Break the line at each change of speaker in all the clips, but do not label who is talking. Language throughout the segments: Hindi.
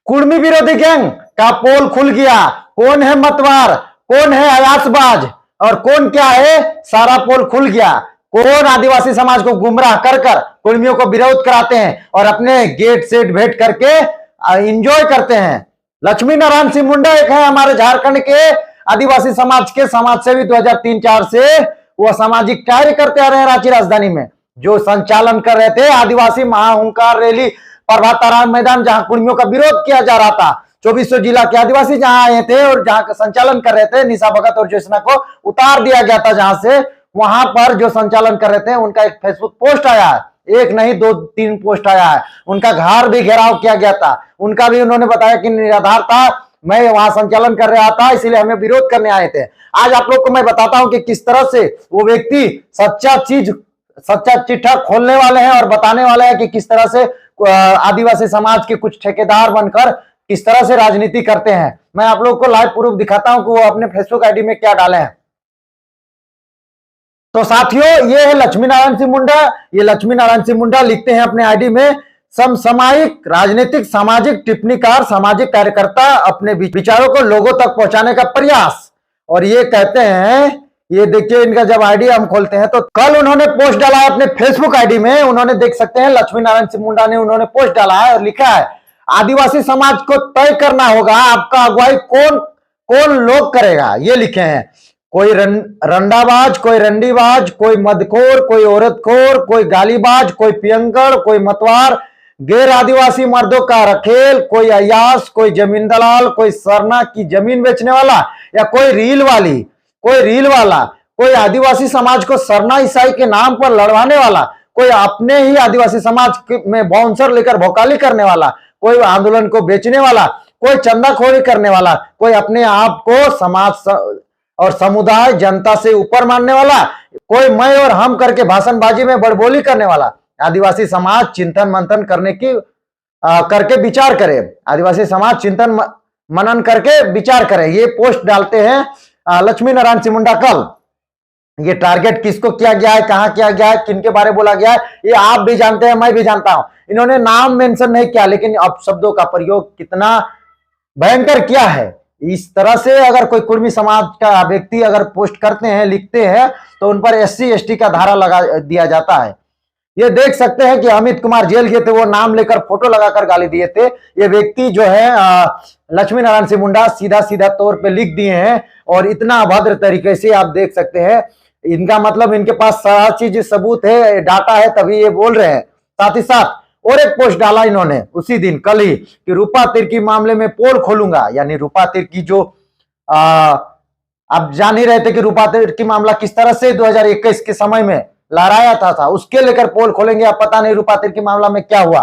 कुर्मी विरोधी गैंग का पोल खुल गया। कौन है मतवार, कौन है अयासबाज और कौन क्या है, सारा पोल खुल गया। कौन आदिवासी समाज को गुमराह कर कर कुर्मियों को विरोध कराते हैं और अपने गेट सेट भेंट करके एंजॉय करते हैं। लक्ष्मी नारायण सिंह मुंडा एक है हमारे झारखंड के आदिवासी समाज के समाज सेवी 2003-04 से वो सामाजिक कार्य करते आ रहे हैं। रांची राजधानी में जो संचालन कर रहे थे आदिवासी महाहुंकार रैली प्रभाताराम मैदान, जहां कुर्मियों का विरोध किया जा रहा था। 2400 जिला के आदिवासी जहां आए थे और जहां का संचालन कर रहे थे, निशा भगत और ज्योत्सना को उतार दिया गया था जहां से, वहां पर जो संचालन कर रहे थे उनका एक फेसबुक पोस्ट आया है, एक नहीं 2-3 पोस्ट आया है। उनका घर भी घेराव किया गया था, उनका भी उन्होंने बताया कि निराधार था, मैं वहां संचालन कर रहा था इसलिए हमें विरोध करने आए थे। आज आप लोग को मैं बताता हूं कि किस तरह से वो व्यक्ति सच्चा चिट्ठा खोलने वाले हैं और बताने वाले हैं कि किस तरह से आदिवासी समाज के कुछ ठेकेदार बनकर किस तरह से राजनीति करते हैं। मैं आप लोग को लाइव प्रूफ दिखाता हूं कि वो अपने फेसबुक आईडी में क्या डाले हैं। तो साथियों, ये है लक्ष्मी नारायण सिंह मुंडा। ये लक्ष्मी नारायण सिंह मुंडा लिखते हैं अपने आईडी में, समसामयिक राजनीतिक सामाजिक टिप्पणीकार सामाजिक कार्यकर्ता, अपने विचारों को लोगों तक पहुंचाने का प्रयास। और ये कहते हैं, ये देखिए इनका जब आईडी हम खोलते हैं तो कल उन्होंने पोस्ट डाला है अपने फेसबुक आईडी में, उन्होंने देख सकते हैं लक्ष्मी नारायण सिंह मुंडा ने उन्होंने पोस्ट डाला है और लिखा है, आदिवासी समाज को तय करना होगा आपका अगुवाई कौन कौन लोग करेगा। ये लिखे हैं, कोई रंडाबाज, कोई रंडीबाज, कोई मदखोर, कोई औरतखोर, कोई गालीबाज, कोई पियंकड़, कोई मतवार, गैर आदिवासी मर्दों का रखेल, कोई अयास, कोई जमीन दलाल, कोई सरना की जमीन बेचने वाला या कोई रील वाला, कोई आदिवासी समाज को सरना ईसाई के नाम पर लड़वाने वाला, कोई अपने ही आदिवासी समाज में बाउंसर लेकर भौकाली करने वाला, कोई आंदोलन को बेचने वाला, कोई चंदाखोरी करने वाला, कोई अपने आप को समाज और समुदाय जनता से ऊपर मानने वाला, कोई मैं और हम करके भाषणबाजी में बड़बोली करने वाला। आदिवासी समाज चिंतन मंथन करके विचार करे, आदिवासी समाज चिंतन मनन करके विचार करे। ये पोस्ट डालते हैं लक्ष्मी नारायण सिंह मुंडा कल। ये टारगेट किसको किया गया है, कहां किया गया है, किनके बारे में बोला गया है, ये आप भी जानते हैं, मैं भी जानता हूं। इन्होंने नाम मेंशन नहीं किया, लेकिन अपशब्दों का प्रयोग कितना भयंकर किया है। इस तरह से अगर कोई कुर्मी समाज का व्यक्ति अगर पोस्ट करते हैं, लिखते हैं, तो उन पर SC ST का धारा लगा दिया जाता है। ये देख सकते हैं कि अमित कुमार जेल गए थे, वो नाम लेकर फोटो लगाकर गाली दिए थे। ये व्यक्ति जो है लक्ष्मी नारायण सिंह मुंडा सीधा तौर पे लिख दिए हैं और इतना अभद्र तरीके से आप देख सकते हैं। इनका मतलब इनके पास सारा चीज सबूत है, डाटा है, तभी ये बोल रहे हैं। साथ ही साथ और एक पोस्ट डाला इन्होंने उसी दिन कल ही कि रूपा तिर्की मामले में पोल खोलूंगा। यानी रूपा तिर्की जो आप जान ही रहे थे कि रूपा तिर्की मामला किस तरह से 2021 के समय में लहराया था, उसके लेकर पोल खोलेंगे। अब पता नहीं रूपा तिर्की मामला में क्या हुआ।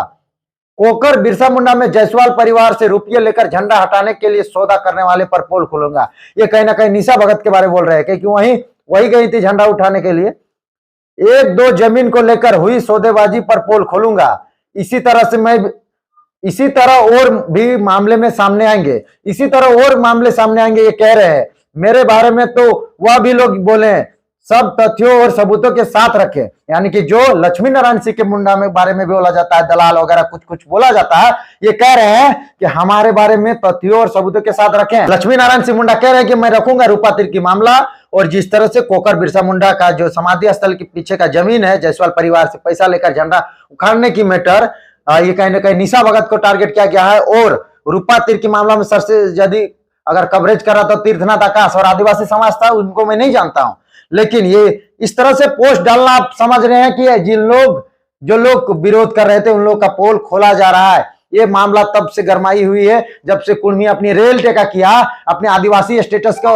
कोकर बिरसा मुंडा में जायसवाल परिवार से रुपये लेकर झंडा हटाने के लिए सौदा करने वाले पर पोल खोलूंगा। ये कहीं ना कहीं निशा भगत के बारे में बोल रहे हैं, क्योंकि वही गई थी झंडा उठाने के लिए। 1-2 जमीन को लेकर हुई सौदेबाजी पर पोल खोलूंगा। इसी तरह और भी मामले में सामने आएंगे, ये कह रहे हैं। मेरे बारे में तो वह भी लोग बोले, सब तथ्यों और सबूतों के साथ रखें। यानी कि जो लक्ष्मी नारायण सिंह के मुंडा में बारे में बोला जाता है, दलाल वगैरह कुछ बोला जाता है, ये कह रहे हैं कि हमारे बारे में तथ्यों और सबूतों के साथ रखें। लक्ष्मी नारायण सिंह मुंडा कह रहे हैं कि मैं रखूंगा रूपा तिर्की मामला, और जिस तरह से कोकर बिरसा मुंडा का जो समाधि स्थल के पीछे का जमीन है, जायसवाल परिवार से पैसा लेकर झंडा उखाड़ने की मैटर, ये कहीं ना कहीं निशा भगत को टारगेट किया गया है। और रूपा तिर्की मामला में सर से यदि अगर कवरेज करा तो तीर्थनाथ आकाश और आदिवासी समाज था, उनको मैं नहीं जानता हूं। लेकिन ये इस तरह से पोस्ट डालना आप समझ रहे हैं कि जो लोग विरोध कर रहे थे उन लोग का पोल खोला जा रहा है। ये मामला तब से गरमाई हुई है जब से कुर्मी अपनी रेल टेका किया अपने आदिवासी स्टेटस को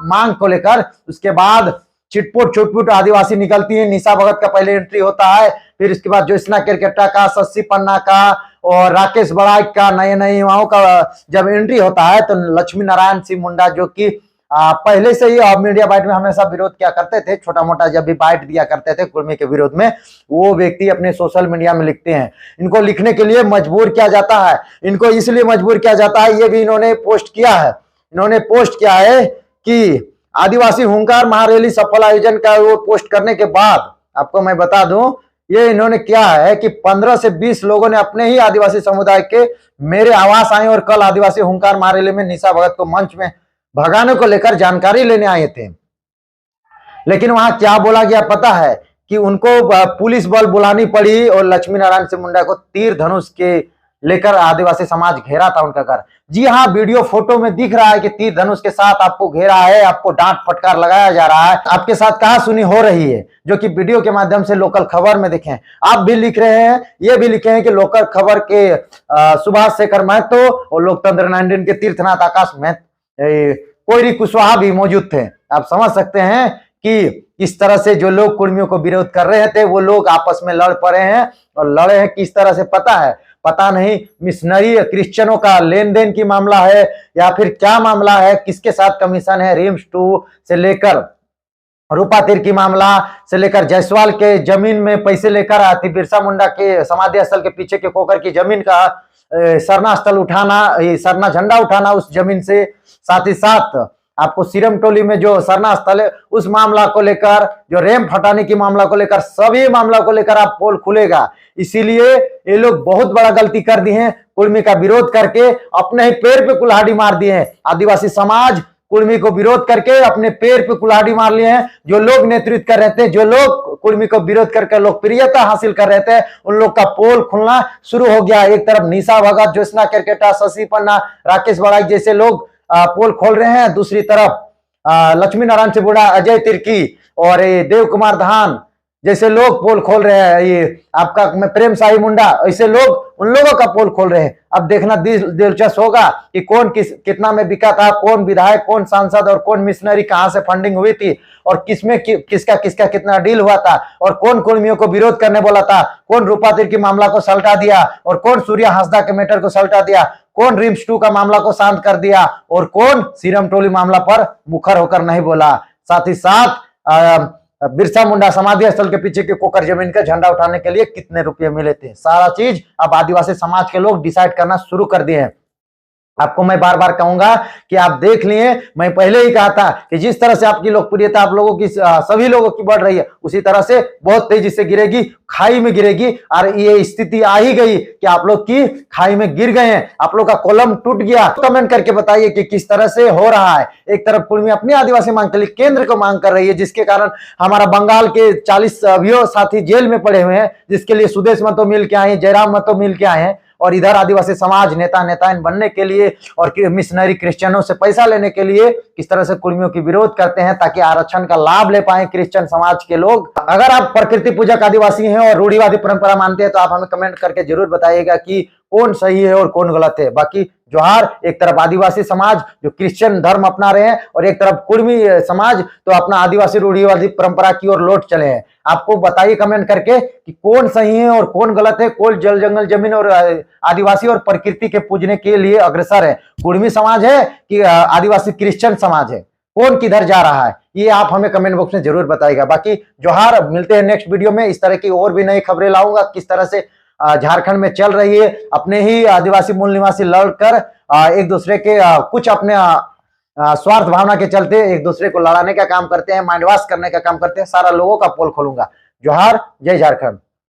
मांग को लेकर। उसके बाद चिटपुट चुटपुट आदिवासी निकलती है। निशा भगत का पहले एंट्री होता है, फिर इसके बाद ज्योत्सना केरकेट्टा का, शशि पन्ना का और राकेश बड़ाइक का, नए युवाओं का जब एंट्री होता है, तो लक्ष्मी नारायण सिंह मुंडा जो कि पहले से ही मीडिया बाइट में हमेशा विरोध किया करते थे, छोटा मोटा जब भी बाइट दिया करते थे कुर्मी के विरोध में, वो व्यक्ति अपने सोशल मीडिया में लिखते हैं। इनको लिखने के लिए मजबूर किया जाता है, इनको इसलिए मजबूर किया जाता है, ये भी इन्होंने पोस्ट किया है कि आदिवासी हुंकार महारैली सफल आयोजन का वो पोस्ट करने के बाद आपको मैं बता दूं, ये इन्होंने किया है कि 15 से 20 लोगों ने अपने ही आदिवासी समुदाय के मेरे आवास आए और कल आदिवासी हुंकार मारेले में निशा भगत को मंच में भगाने को लेकर जानकारी लेने आए थे। लेकिन वहां क्या बोला गया पता है कि उनको पुलिस बल बुलानी पड़ी और लक्ष्मी नारायण सिंह मुंडा को तीर धनुष के लेकर आदिवासी समाज घेरा था उनका घर। जी हाँ, वीडियो फोटो में दिख रहा है कि तीर धनुष के साथ आपको घेरा है, आपको डांट फटकार लगाया जा रहा है, आपके साथ कहासुनी हो रही है, जो कि वीडियो के माध्यम से लोकल खबर में देखें। आप भी लिख रहे हैं, ये भी लिखे हैं कि लोकल खबर के सुभाष शेखर महतो और लोकतंत्र 19 के तीर्थनाथ आकाश में कोयरी कुशवाहा भी मौजूद थे। आप समझ सकते हैं कि इस तरह से जो लोग कुर्मियों को विरोध कर रहे थे वो लोग आपस में लड़ पड़े हैं, और लड़े हैं किस तरह से पता है? पता नहीं मिशनरी क्रिश्चियनों का लेन देन की मामला है या फिर क्या मामला है, किसके साथ कमीशन है, रिम्स 2 से लेकर रूपा तीर की मामला से लेकर जायसवाल के जमीन में पैसे लेकर आती बिरसा मुंडा के समाधि स्थल के पीछे के कोकर की जमीन का सरना स्थल उठाना, सरना झंडा उठाना उस जमीन से, साथ ही साथ आपको सीरम टोली में जो सरना स्थल है उस मामला को लेकर, जो रैंप हटाने की मामला को लेकर, सभी मामला को लेकर आप पोल खुलेगा। इसीलिए ये लोग बहुत बड़ा गलती कर दी है, कुर्मी का विरोध करके अपने ही पैर पे कुल्हाड़ी मार दिए हैं। आदिवासी समाज कुर्मी को विरोध करके अपने पैर पे कुल्हाड़ी मार लिए हैं। जो लोग नेतृत्व कर रहे थे, जो लोग कुर्मी को विरोध करके लोकप्रियता हासिल कर रहे थे, उन लोग का पोल खुलना शुरू हो गया। एक तरफ निशा भगत, ज्योत्सना केरकेटा, शशि पन्ना, राकेश बड़ाई जैसे लोग पोल खोल रहे हैं, दूसरी तरफ लक्ष्मी नारायण सिंह मुंडा, अजय तिर्की और देव कुमार धान जैसे लोग पोल खोल रहे हैं। ये आपका प्रेम साही मुंडा, ऐसे लोग उन लोगों का पोल खोल रहे हैं। अब देखना दिलचस्प होगा कि कौन कितना में बिका था, कौन विधायक, कौन सांसद और कौन मिशनरी कहां से फंडिंग हुई थी, और किसमें किसका किसका कितना डील हुआ था, और कौन कुर्मियों को विरोध करने बोला था, कौन रूपा तीर की मामला को सल्टा दिया, और कौन सूर्या हांसदा के मैटर को सल्टा दिया, कौन रिम्स 2 का मामला को शांत कर दिया, और कौन सीरम टोली मामला पर मुखर होकर नहीं बोला। साथ ही साथ बिरसा मुंडा समाधि स्थल के पीछे के कोकर जमीन का झंडा उठाने के लिए कितने रुपए मिले थे, सारा चीज अब आदिवासी समाज के लोग डिसाइड करना शुरू कर दिए हैं। आपको मैं बार बार कहूंगा कि आप देख लिए, मैं पहले ही कहा था कि जिस तरह से आपकी लोकप्रियता आप लोगों की सभी लोगों की बढ़ रही है, उसी तरह से बहुत तेजी से गिरेगी, खाई में गिरेगी। और ये स्थिति आ ही गई कि आप लोग की खाई में गिर गए हैं, आप लोग का कॉलम टूट गया। कमेंट करके बताइए कि किस तरह से हो रहा है। एक तरफ कुर्मी अपनी आदिवासी मांग के लिए केंद्र को मांग कर रही है, जिसके कारण हमारा बंगाल के 40 अभियो साथी जेल में पड़े हुए हैं, जिसके लिए सुदेश महतो मिल के आए, जयराम महतो मिल के आए हैं, और इधर आदिवासी समाज नेता नेताएं बनने के लिए और मिशनरी क्रिश्चियनों से पैसा लेने के लिए किस तरह से कुर्मियों की विरोध करते हैं ताकि आरक्षण का लाभ ले पाए क्रिश्चियन समाज के लोग। अगर आप प्रकृति पूजक आदिवासी हैं और रूढ़िवादी परंपरा मानते हैं तो आप हमें कमेंट करके जरूर बताइएगा कि कौन सही है और कौन गलत है। बाकी जोहार, एक तरफ आदिवासी समाज जो क्रिश्चियन धर्म अपना रहे हैं और एक तरफ कुर्मी समाज तो अपना आदिवासी रूढ़िवादी परंपरा की ओर लौट चले हैं। आपको बताइए कमेंट करके कि कौन सही है और कौन गलत है, कौन जल जंगल जमीन और आदिवासी और प्रकृति के पूजने के लिए अग्रसर है, कुर्मी समाज है कि आदिवासी क्रिश्चियन समाज है, कौन किधर जा रहा है, ये आप हमें कमेंट बॉक्स में जरूर बताइएगा। बाकी जोहार, मिलते हैं नेक्स्ट वीडियो में। इस तरह की और भी नई खबरें लाऊंगा, किस तरह से झारखंड में चल रही है, अपने ही आदिवासी मूल निवासी लड़कर एक दूसरे के कुछ अपने स्वार्थ भावना के चलते एक दूसरे को लड़ाने का काम करते हैं, माइंड वॉश करने का काम करते हैं, सारा लोगों का पोल खोलूंगा। जोहार, जय झारखंड।